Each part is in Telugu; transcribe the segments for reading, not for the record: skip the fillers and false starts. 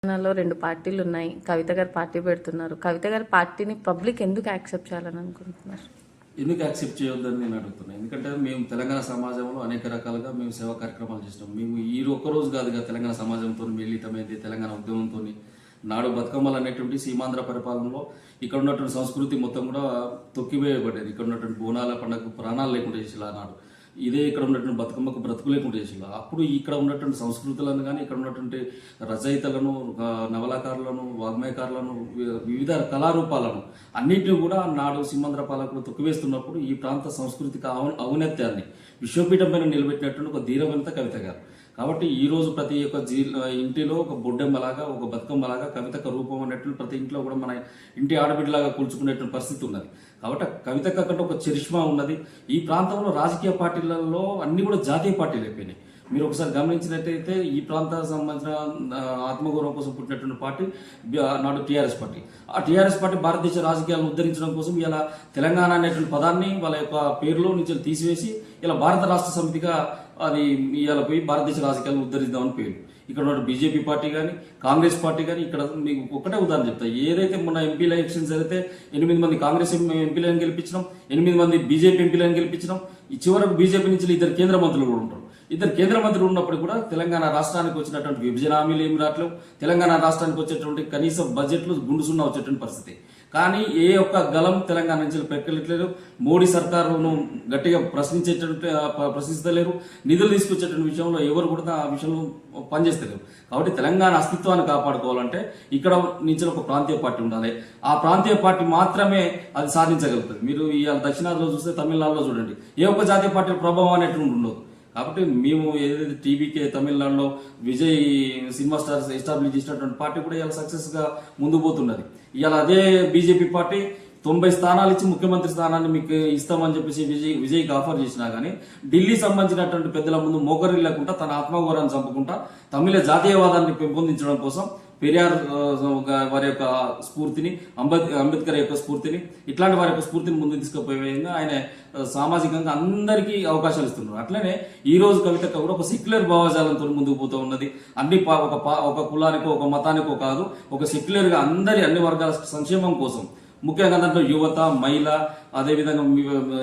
తెలంగాణలో 2 పార్టీలు ఉన్నాయి. కవిత గారు పార్టీ పెడుతున్నారు. కవిత గారి పార్టీని పబ్లిక్ ఎందుకు యాక్సెప్ట్ చేయాలని అనుకుంటున్నారు? ఎందుకు యాక్సెప్ట్ చేయొద్దని నేను అడుగుతున్నాను. ఎందుకంటే మేము తెలంగాణ సమాజంలో అనేక రకాలుగా మేము సేవా కార్యక్రమాలు చేసినాం. మేము ఈ ఒక్కరోజు కాదుగా తెలంగాణ సమాజంతో మిళితమైంది. తెలంగాణ ఉద్యమంతో నాడు బతుకమ్మలు అనేటువంటి సీమాంధ్ర పరిపాలనలో ఇక్కడ ఉన్నటువంటి సంస్కృతి మొత్తం కూడా తొక్కివేయబడ్డది. ఇక్కడ ఉన్నటువంటి బోనాల పండుగకు ప్రాణాలు లేకుండా చేసి నాడు ఇదే ఇక్కడ ఉన్నటువంటి బతుకమ్మకు బ్రతుకు లేకుండా చేసి అప్పుడు ఇక్కడ ఉన్నటువంటి సంస్కృతులను కానీ ఇక్కడ ఉన్నటువంటి రచయితలను, నవలాకారులను, వాగ్మయకారులను, వివిధ కళారూపాలను అన్నింటినీ కూడా నాడు సీమాంధ్ర పాలకులు తొక్కివేస్తున్నప్పుడు ఈ ప్రాంత సాంస్కృతిక ఔన్నత్యాన్ని విశ్వపీఠం పైన నిలబెట్టినటువంటి ఒక ధీరవంత కవిత గారు. కాబట్టి ఈ రోజు ప్రతి ఒక్క ఇంటిలో ఒక బొడ్డెమ్మలాగా, ఒక బతుకమ్మలాగా కవితక రూపం అనేటువంటి ప్రతి ఇంట్లో కూడా మన ఇంటి ఆడబిడ్డలాగా కూల్చుకునేటువంటి పరిస్థితి ఉన్నది. కాబట్టి కవితక కంటే ఒక చరిష్మా ఉన్నది. ఈ ప్రాంతంలో రాజకీయ పార్టీలలో అన్ని కూడా జాతీయ పార్టీలు అయిపోయినాయి. మీరు ఒకసారి గమనించినట్టయితే ఈ ప్రాంతానికి సంబంధించిన ఆత్మగౌరవం కోసం పుట్టినటువంటి పార్టీ నాడు టీఆర్ఎస్ పార్టీ. ఆ టీఆర్ఎస్ పార్టీ భారతదేశ రాజకీయాలను ఉద్ధరించడం కోసం ఇలా తెలంగాణ అనేటువంటి పదాన్ని వాళ్ళ యొక్క పేరులో నుంచి తీసివేసి ఇలా భారత రాష్ట్ర సమితిగా అది ఇవాళ పోయి భారతదేశ రాజకీయాలను ఉద్ధరిద్దామని పేరు. ఇక్కడ ఉన్న బీజేపీ పార్టీ కానీ, కాంగ్రెస్ పార్టీ కానీ, ఇక్కడ మీకు ఒకటే ఉదాహరణ చెప్తా. ఏదైతే మొన్న ఎంపీ ఎలక్షన్స్ అయితే 8 మంది కాంగ్రెస్ ఎంపీలను గెలిపించినాం, 8 మంది బీజేపీ ఎంపీలను గెలిపించినాం. ఈ చివరకు బీజేపీ నుంచి 2 కేంద్ర మంత్రులు కూడా ఉంటారు. 2 కేంద్ర మంత్రులు ఉన్నప్పుడు కూడా తెలంగాణ రాష్ట్రానికి వచ్చినటువంటి విభజన హామీలు ఏమి రావట్లేవు. తెలంగాణ రాష్ట్రానికి వచ్చేటువంటి కనీస బడ్జెట్లు గుండు సున్నా వచ్చేటువంటి పరిస్థితి. కానీ ఏ ఒక్క గలం తెలంగాణ నుంచి పెక్కలేట్లేదు. మోడీ సర్కారును గట్టిగా ప్రశ్నిస్తలేరు. నిధులు తీసుకొచ్చేటువంటి విషయంలో ఎవరు కూడా ఆ విషయంలో పనిచేస్తలేరు. కాబట్టి తెలంగాణ అస్తిత్వాన్ని కాపాడుకోవాలంటే ఇక్కడ నుంచి ఒక ప్రాంతీయ పార్టీ ఉండాలి. ఆ ప్రాంతీయ పార్టీ మాత్రమే అది సాధించగలుగుతుంది. మీరు ఇవాళ దక్షిణాదిలో చూస్తే తమిళనాడులో చూడండి, ఏ ఒక్క జాతీయ పార్టీ ప్రభావం అనేటువంటి ఉండదు. కాబట్టి మేము ఏదైతే టీవీకే తమిళనాడులో విజయ్ సినిమా స్టార్స్ ఎస్టాబ్లిష్ చేసినటువంటి పార్టీ కూడా ఇలా సక్సెస్ గా ముందు పోతున్నది. ఇవాళ అదే బీజేపీ పార్టీ 90 స్థానాలు ఇచ్చి ముఖ్యమంత్రి స్థానాన్ని మీకు ఇస్తామని చెప్పేసి విజయ్కి ఆఫర్ చేసినా కానీ ఢిల్లీ సంబంధించినటువంటి పెద్దల ముందు మోకరి లేకుండా తన ఆత్మగౌరవాన్ని చంపుకుంటా తమిళ జాతీయవాదాన్ని పెంపొందించడం కోసం పెరియార్ వారి యొక్క స్ఫూర్తిని, అంబేద్కర్ యొక్క స్ఫూర్తిని, ఇట్లాంటి వారి యొక్క స్ఫూర్తిని ముందుకు తీసుకుపోయే విధంగా ఆయన సామాజికంగా అందరికీ అవకాశాలు ఇస్తున్నారు. అట్లనే ఈ రోజు కవిత కూడా ఒక సెక్యులర్ భావజాలంతో ముందుకు పోతూ ఉన్నది. అన్ని ఒక కులానికో ఒక మతానికో కాదు, ఒక సెక్యులర్ గా అన్ని వర్గాల సంక్షేమం కోసం, ముఖ్యంగా దాంట్లో యువత, మహిళ, అదేవిధంగా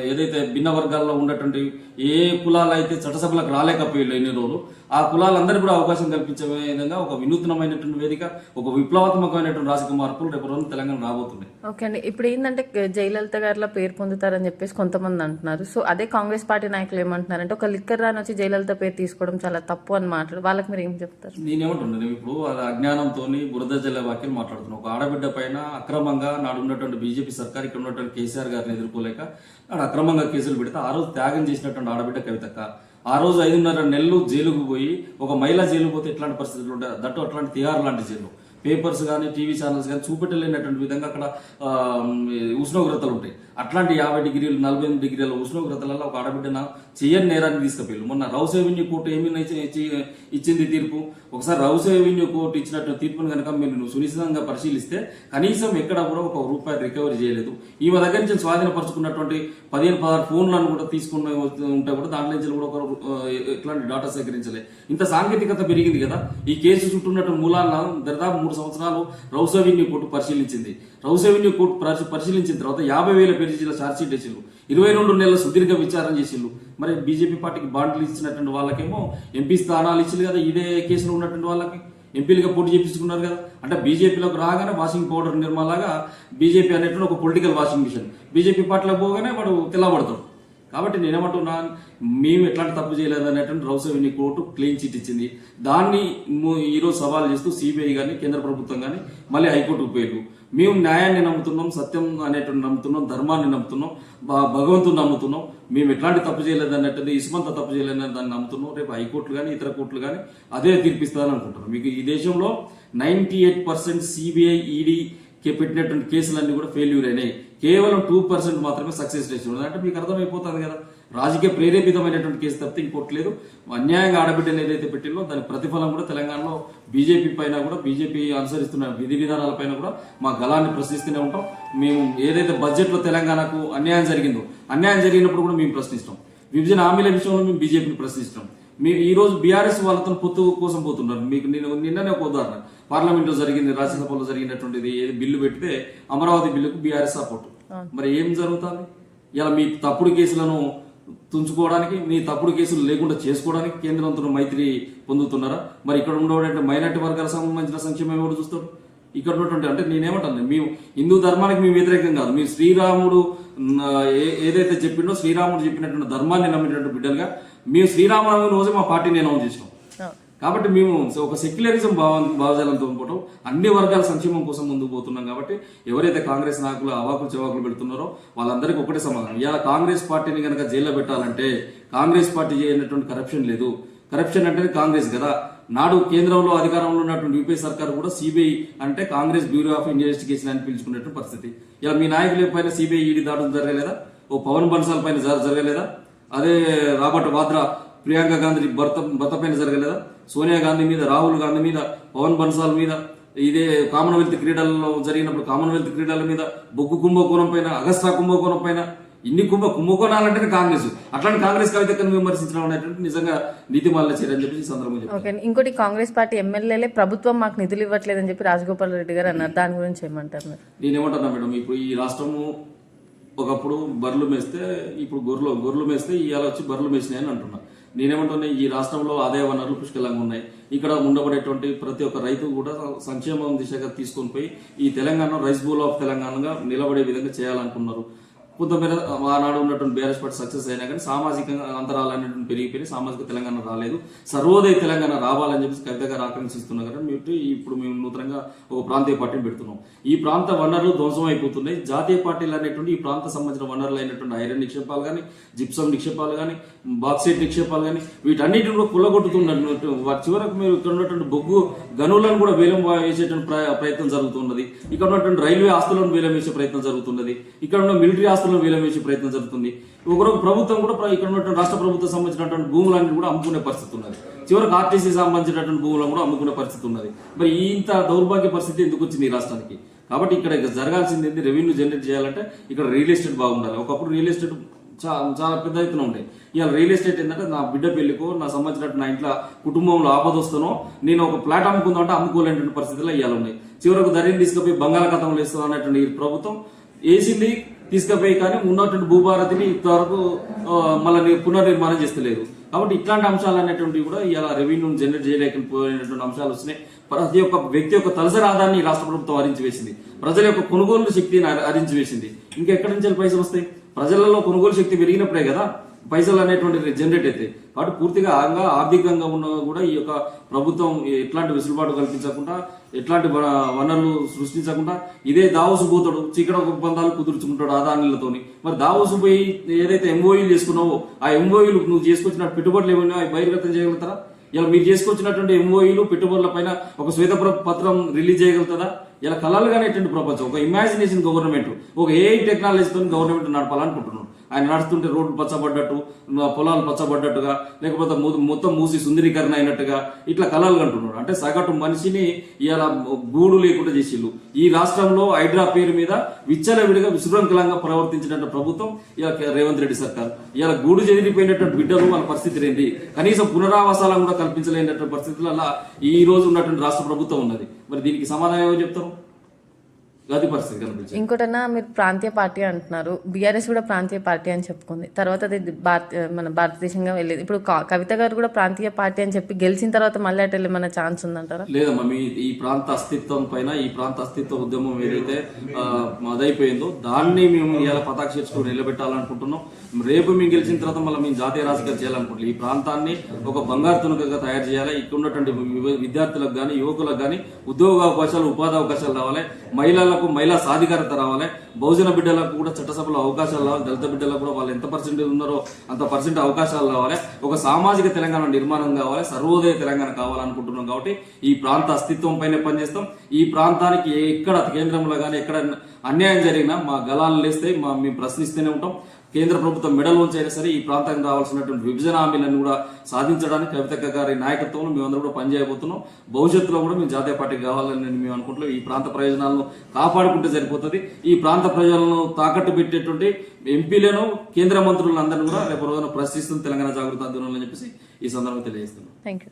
ఏదైతే భిన్న వర్గాల్లో ఉన్నటువంటి ఏ కులాలు అయితే చట్టసభలకు రాలేకపోయారు ఎన్ని రోజులు, ఆ కులాలందరికీ కూడా అవకాశం కల్పించే విధంగా ఒక వినూత్నమైనటువంటి వేదిక, ఒక విప్లవాత్మకమైనటువంటి రాజకీయ మార్పులు రేపు రోజు తెలంగాణ రాబోతున్నాయి. ఓకే అండి, ఇప్పుడు ఏంటంటే జయలలిత గారిలో పేరు పొందుతారని చెప్పేసి కొంతమంది అంటున్నారు. సో అదే కాంగ్రెస్ పార్టీ నాయకులు ఏమంటున్నారంటే ఒక లిక్కర్ రాని వచ్చి జయలలిత పేరు తీసుకోవడం చాలా తప్పు అని మాట్లాడు. వాళ్ళకి మీరు ఏం చెప్తారు? నేనేమంటున్నాను, ఇప్పుడు వాళ్ళ అజ్ఞానంతో బురద జల్లే వాక్యం మాట్లాడుతున్నాను. ఒక ఆడబిడ్డ పైన అక్రమంగా నాడు ఉన్నటువంటి బీజేపీ సర్కార్, ఇక్కడ ఉన్నటువంటి కేసీఆర్ గారిని ఎదుర్కోలేక నాడు అక్రమంగా కేసులు పెడితే ఆ రోజు త్యాగం చేసినటువంటి ఆడబిడ్డ కవితక్క ఆ రోజు 5.5 నెలలు జైలుకు పోయి, ఒక మహిళ జైలుకు పోతే ఎట్లాంటి పరిస్థితులు ఉంటాయి, దట్టు అట్లాంటి తిహార్ లాంటి జైలు, పేపర్స్ కానీ టీవీ ఛానల్స్ కానీ చూపెట్టలేనటువంటి విధంగా అక్కడ ఉష్ణోగ్రతలు ఉంటాయి. అట్లాంటి 50 డిగ్రీలు 48 డిగ్రీల ఉష్ణోగ్రతలలో ఒక ఆడబిడ్డన చెయ్యని నేరాన్ని తీసుకుపోయారు. మొన్న రౌస్ ఎవెన్యూ కోర్టు ఏమి ఇచ్చింది తీర్పు? ఒకసారి రౌస్ ఎవెన్యూ కోర్టు ఇచ్చినట్టు తీర్పును కనుక మీరు సునిశ్చితంగా పరిశీలిస్తే కనీసం ఎక్కడ కూడా ₹1 రికవరీ చేయలేదు. ఈమె దగ్గర నుంచి స్వాధీనపరుచుకున్నటువంటి 15-16 ఫోన్లను కూడా తీసుకుని ఉంటే కూడా దాంట్లో నుంచి కూడా ఎట్లాంటి డాటా సేకరించలే. ఇంత సాంకేతికత పెరిగింది కదా. ఈ కేసు చుట్టూ ఉన్నటువంటి మూలాలను దాదాపు 3 సంవత్సరాలు రౌస్ ఎవెన్యూ కోర్టు పరిశీలించింది. రౌస్ ఎవెన్యూ కోర్టు పరిశీలించిన తర్వాత 50,000 పేజీల ఛార్జ్షీట్ వేసిళ్ళు, 22 నెలల సుదీర్ఘ విచారణ చేసిళ్ళు. మరి బీజేపీ పార్టీకి బాండ్లు ఇచ్చినటువంటి వాళ్ళకేమో ఎంపీ స్థానాలు ఇచ్చింది కదా, ఇదే కేసులో ఉన్నటువంటి వాళ్ళకి ఎంపీలుగా పోటీ చేపించుకున్నారు కదా. అంటే బీజేపీలోకి రాగానే వాషింగ్ పౌడర్ నిర్మాలాగా బీజేపీ అనేటువంటి ఒక పొలిటికల్ వాషింగ్ మిషన్, బీజేపీ పార్టీలోకి పోగానే వాడు తెల్లబడతాడు. కాబట్టి నేనేమంటున్నా, మేము ఎట్లాంటి తప్పు చేయలేదు అనేటువంటి Rouse Avenue court clean chit ఇచ్చింది. దాన్ని ఈరోజు సవాల్ చేస్తూ సిబిఐ కానీ కేంద్ర ప్రభుత్వం కానీ మళ్ళీ హైకోర్టుకు పోయారు. మేము న్యాయాన్ని నమ్ముతున్నాం, సత్యం అనేటువంటి నమ్ముతున్నాం, ధర్మాన్ని నమ్ముతున్నాం, భగవంతుని నమ్ముతున్నాం. మేము ఎట్లాంటి తప్పు చేయలేదు అన్నట్టు ఇసుమంత తప్పు చేయలేదని దాన్ని నమ్ముతున్నాం. రేపు హైకోర్టులు కానీ ఇతర కోర్టులు కానీ అదే తీర్పిస్తారని అనుకుంటున్నాం. మీకు ఈ దేశంలో 98% సిబిఐ, ఈడీ పెట్టినటువంటి కేసులన్నీ కూడా ఫెయిల్యూర్ అయినాయి. కేవలం 2% మాత్రమే సక్సెస్ రేట్ ఉంది. అంటే మీకు అర్థమైపోతుంది కదా, రాజకీయ ప్రేరేపితమైనటువంటి కేసు తప్పితే ఇంకోటి లేదు. అన్యాయంగా ఆడబిడ్డలు ఏదైతే పెట్టిందో దాని ప్రతిఫలం కూడా తెలంగాణలో బీజేపీ పైన కూడా, బీజేపీ అనుసరిస్తున్న విధి విధానాల పైన కూడా మా గలాన్ని ప్రశ్నిస్తూనే ఉంటాం. మేము ఏదైతే బడ్జెట్లో తెలంగాణకు అన్యాయం జరిగిందో, అన్యాయం జరిగినప్పుడు కూడా మేము ప్రశ్నిస్తాం. విభజన హామీల విషయంలో మేము బీజేపీని ప్రశ్నిస్తాం. మీరు ఈ రోజు బీఆర్ఎస్ వాళ్ళతో పొత్తు కోసం పోతున్నారు. మీకు నేను నిన్ననే ఒక ఉదాహరణ, పార్లమెంట్ లో జరిగింది, రాజ్యసభలో జరిగినటువంటిది ఏది బిల్లు పెడితే అమరావతి బిల్లుకు బీఆర్ఎస్ సపోర్ట్. మరి ఏం జరుగుతుంది? ఇలా మీ తప్పుడు కేసులను తుంచుకోవడానికి, మీ తప్పుడు కేసులు లేకుండా చేసుకోవడానికి కేంద్రంతో మైత్రి పొందుతున్నారా? మరి ఇక్కడ ఉండేటువంటి మైనార్టీ వర్గాలకు సంబంధించిన సంక్షేమం ఎవరు చూస్తారు? ఇక్కడ ఉన్నటువంటి అంటే నేనేమంటాను, మేము హిందూ ధర్మానికి మేము వ్యతిరేకం కాదు. మీరు శ్రీరాముడు ఏదైతే చెప్పిండో శ్రీరాముడు చెప్పినటువంటి ధర్మాన్ని నమ్మినటువంటి బిడ్డలుగా మేము శ్రీరామనవమి రోజే మా పార్టీని అనౌన్స్ చేసినాం. కాబట్టి మేము ఒక సెక్యులరిజం భావజాలంతో పోవడం, అన్ని వర్గాల సంక్షేమం కోసం ముందుకు పోతున్నాం. కాబట్టి ఎవరైతే కాంగ్రెస్ నాయకులు అవాకులు చెవాకులు పెడుతున్నారో వాళ్ళందరికీ ఒకటే సమాధానం. ఇలా కాంగ్రెస్ పార్టీని కనుక జైల్లో పెట్టాలంటే కాంగ్రెస్ పార్టీ చేయనటువంటి కరప్షన్ లేదు. కరప్షన్ అంటే కాంగ్రెస్ కదా. నాడు కేంద్రంలో అధికారంలో ఉన్నటువంటి యూపీఏ సర్కార్ కూడా సిబిఐ అంటే కాంగ్రెస్ బ్యూరో ఆఫ్ ఇన్వెస్టిగేషన్ అని పిలుచుకున్నటువంటి పరిస్థితి. ఇలా మీ నాయకుల పైన సిబిఐ ఈడీ దాడులు జరగలేదా? ఓ పవన్ బన్సాల్ పైన జరగలేదా? అదే రాబర్ట్ వాద్రా ప్రియాంక గాంధీ భర్త పైన జరగలేదా? సోనియా గాంధీ మీద, రాహుల్ గాంధీ మీద, పవన్ బన్సాల్ మీద, ఇదే కామన్వెల్త్ క్రీడల్లో జరిగినప్పుడు కామన్వెల్త్ క్రీడల మీద, బొగ్గు కుంభకోణం పైన, అగస్టా కుంభకోణం పైన, ఇన్ని కుంభకోణాలంటేనే కాంగ్రెస్. అట్లాంటి కాంగ్రెస్ కవితను విమర్శించడం అనేటువంటి నిజంగా నీతిమాలిన చర్య అని చెప్పి ఈ సందర్భంగా ఓకే. ఇంకోటి, కాంగ్రెస్ పార్టీ ఎమ్మెల్యేలే ప్రభుత్వం మాకు నిధులు ఇవ్వట్లేదని చెప్పి రాజగోపాల్ రెడ్డి గారు అన్నారు. దాని గురించి ఏమంటారు మీరు? నేనేమంటున్నా మేడం, ఇప్పుడు ఈ రాష్ట్రము ఒకప్పుడు బర్రెలు మేస్తే, ఇప్పుడు గొర్రెలు మేస్తే ఇవాళ వచ్చి బర్రెలు మేసినాయని అంటున్నా. నేనేమంటున్నా, ఈ రాష్ట్రంలో ఆదాయ వనరులు పుష్కలంగా ఉన్నాయి. ఇక్కడ ఉండబడేటువంటి ప్రతి ఒక్క రైతు కూడా సంక్షేమం దిశగా తీసుకొని పోయి ఈ తెలంగాణ రైస్ బౌల్ ఆఫ్ తెలంగాణగా నిలబడే విధంగా చేయాలనుకున్నారు. కొంతమేర ఆనాడు ఉన్నటువంటి బీఆర్ఎస్ పార్టీ సక్సెస్ అయినా కానీ సామాజికంగా అంతరాలు అనేటువంటి పెరిగిపోయి సామాజిక తెలంగాణ రాలేదు. సర్వోదయ తెలంగాణ రావాలని చెప్పి కవిత గారు ఆకాంక్షిస్తున్నారు కదా. ఇప్పుడు మేము నూతనంగా ఒక ప్రాంతీయ పార్టీని పెడుతున్నాం. ఈ ప్రాంత వనరులు ధ్వంసం అయిపోతున్నాయి. జాతీయ పార్టీలు అనేటువంటి ఈ ప్రాంత సంబంధించిన వనరులు అయినటువంటి ఐరన్ నిక్షేపాలు కానీ, జిప్సం నిక్షేపాలు కానీ, బాక్సైట్ నిక్షేపాలు కానీ, వీటన్నిటిని కూడా కుల్లగొట్టుతున్నట్టు చివరకు మీరు ఇక్కడ ఉన్నటువంటి బొగ్గు గనులను కూడా వేలం వేసేటువంటి ప్రయత్నం జరుగుతున్నది. ఇక్కడ ఉన్నటువంటి రైల్వే ఆస్తులను వేలం వేసే ప్రయత్నం జరుగుతున్నది. ఇక్కడ ఉన్న మిలిటరీ ఆస్తులను వేలం వేసే ప్రయత్నం జరుగుతుంది. ఒకరోజు ప్రభుత్వం కూడా ఇక్కడ ఉన్నటువంటి రాష్ట్ర ప్రభుత్వం సంబంధించినటువంటి భూములన్నీ కూడా అమ్ముకునే పరిస్థితి ఉన్నది. చివరికి ఆర్టీసీ సంబంధించినటువంటి భూములను కూడా అమ్ముకునే పరిస్థితి ఉన్నది. మరి ఇంత దౌర్భాగ్య పరిస్థితి ఎందుకు వచ్చింది ఈ రాష్ట్రానికి? కాబట్టి ఇక్కడ జరగాల్సింది ఏంటి? రెవెన్యూ జనరేట్ చేయాలంటే ఇక్కడ రియల్ ఎస్టేట్ బాగుండాలి. ఒకప్పుడు రియల్ ఎస్టేట్ చాలా పెద్ద ఎత్తున ఉండే. ఇవాళ రియల్ ఎస్టేట్ ఏంటంటే నా బిడ్డ పెళ్లికో, నా సంబంధించినట్టు నా ఇంట్లో కుటుంబంలో ఆపద వస్తానో నేను ఒక ప్లాట్ అమ్ముకుందాం అంటే అమ్ముకోలేనటువంటి పరిస్థితుల్లో ఇవాళ ఉన్నాయి. చివరకు ధరని తీసుకుపోయి బంగాళాఖాతంలో వేస్తాం అనేటువంటి ఈ ప్రభుత్వం వేసింది తీసుకుపోయి, కానీ ఉన్నటువంటి భూభారతిని ఇంతవరకు మళ్ళీ పునర్నిర్మాణం చేస్తలేదు. కాబట్టి ఇట్లాంటి అంశాలు అనేటువంటివి కూడా ఇలా రెవెన్యూని జనరేట్ చేయలేకపోయినటువంటి అంశాలు వస్తున్నాయి. ప్రతి ఒక్క వ్యక్తి యొక్క తలసరి ఆదాయాన్ని రాష్ట్ర ప్రభుత్వం హరించి వేసింది. ప్రజల యొక్క కొనుగోలు శక్తిని హరించి వేసింది. ఇంకెక్కడి నుంచి పైసలు వస్తాయి? ప్రజలలో కొనుగోలు శక్తి పెరిగినప్పుడే కదా పైసలు అనేటువంటి జనరేట్ అవుతాయి. కాబట్టి పూర్తిగా ఆర్థికంగా ఉన్న కూడా ఈ యొక్క ప్రభుత్వం ఎట్లాంటి వెసులుబాటు కల్పించకుండా, ఎట్లాంటి వనరులు సృష్టించకుండా ఇదే దావోసు పోతాడు, చీకట ఒప్పందాలు కుదుర్చుకుంటాడు ఆదానీలతోని. మరి దావోసు పోయి ఏదైతే ఎంఓయూలు చేసుకున్నావో ఆ ఎంఓయూలు నువ్వు చేసుకొచ్చిన పెట్టుబడులు ఏమైనా బహిర్గతం చేయగలుగుతారా? ఇలా మీరు చేసుకొచ్చినటువంటి ఎంఓయూలు పెట్టుబడుల పైన ఒక శ్వేత పత్రం రిలీజ్ చేయగలుగుతుందా? ఇలా కలలుగానేటువంటి ప్రపంచం, ఒక ఇమాజినేషన్ గవర్నమెంట్, ఒక ఏఐ టెక్నాలజీతో గవర్నమెంట్ నడపాలనుకుంటున్నాను. ఆయన నడుస్తుంటే రోడ్లు పచ్చబడ్డట్టు, పొలాలు పచ్చబడ్డట్టుగా, లేకపోతే మొత్తం మూసి సుందరీకరణ అయినట్టుగా ఇట్లా కలలు అంటున్నాడు. అంటే సగటు మనిషిని ఇలా గూడు లేకుండా చేసిళ్ళు. ఈ రాష్ట్రంలో హైడ్రా పేరు మీద విచ్చలవిడిగా విశృంఖలంగా ప్రవర్తించినటువంటి ప్రభుత్వం ఇలా రేవంత్ రెడ్డి సర్కార్. ఇలా గూడు చెదిరిపోయినటువంటి బిడ్డలు వాళ్ళ పరిస్థితి ఏంటి? కనీసం పునరావాసాలను కూడా కల్పించలేనటువంటి పరిస్థితులలో ఈ రోజు ఉన్నటువంటి రాష్ట్ర ప్రభుత్వం ఉన్నది. మరి దీనికి సమాధానం ఏమో చెప్తారు? గది పరిస్థితి కనిపించింది. ఇంకోటన్నా, మీరు ప్రాంతీయ పార్టీ అంటున్నారు, బీఆర్ఎస్ కూడా ప్రాంతీయ పార్టీ అని చెప్పుకుంది. తర్వాత అది మన భారతదేశంగా వెళ్ళేది. ఇప్పుడు కవిత గారు కూడా ప్రాంతీయ పార్టీ అని చెప్పి గెలిచిన తర్వాత మళ్ళీ అటు వెళ్ళే ఛాన్స్ ఉందంటారా? లేదమ్మా, మీ ఈ ప్రాంత అస్తిత్వం పైన, ఈ ప్రాంత అస్తిత్వ ఉద్యమం ఏదైతే అదైపోయిందో దాన్ని మేము ఇలా పతాక శీర్షికలు నిలబెట్టాలనుకుంటున్నాం. రేపు మేము గెలిచిన తర్వాత మళ్ళీ మేము జాతీయ రాజకీయాలు చేయాలనుకుంటున్నాం. ఈ ప్రాంతాన్ని ఒక బంగారు తునకగా తయారు చేయాలి. ఇక్కడ ఉన్నటువంటి విద్యార్థులకు కానీ, యువకులకు కానీ ఉద్యోగ అవకాశాలు, ఉపాధి అవకాశాలు రావాలి. మహిళా సాధికారత రావాలి. బహుజన బిడ్డలకు కూడా చట్టసభలో అవకాశాలు రావాలి. దళిత బిడ్డలకు కూడా వాళ్ళు ఎంత పర్సెంటేజ్ ఉన్నారో అంత పర్సెంట్ అవకాశాలు రావాలి. ఒక సామాజిక తెలంగాణ నిర్మాణం కావాలి. సర్వోదయ తెలంగాణ కావాలనుకుంటున్నాం. కాబట్టి ఈ ప్రాంత అస్తిత్వం పైన పనిచేస్తాం. ఈ ప్రాంతానికి ఎక్కడ కేంద్రంలో కానీ ఎక్కడ అన్యాయం జరిగినా మా గలాలు లేస్తే మేము ప్రశ్నిస్తూనే ఉంటాం. కేంద్ర ప్రభుత్వం మెడలోంచి అయినా సరే ఈ ప్రాంతానికి రావాల్సినటువంటి విభజన హామీలను కూడా సాధించడానికి కవితక్క గారి నాయకత్వంలో మేమందరూ కూడా పనిచేయబోతున్నాం. భవిష్యత్తులో కూడా మేము జాతీయ పార్టీ కావాలని మేము అనుకుంటున్నాం. ఈ ప్రాంత ప్రయోజనాలను కాపాడుకుంటే సరిపోతుంది. ఈ ప్రాంత ప్రజలను తాకట్టు పెట్టేటువంటి ఎంపీలను, కేంద్ర మంత్రులను అందరినీ కూడా రేపు రోజున ప్రశ్నిస్తుంది తెలంగాణ జాగృతి ఆందోళన అని చెప్పేసి ఈ సందర్భంగా తెలియజేస్తున్నాం. Thank you.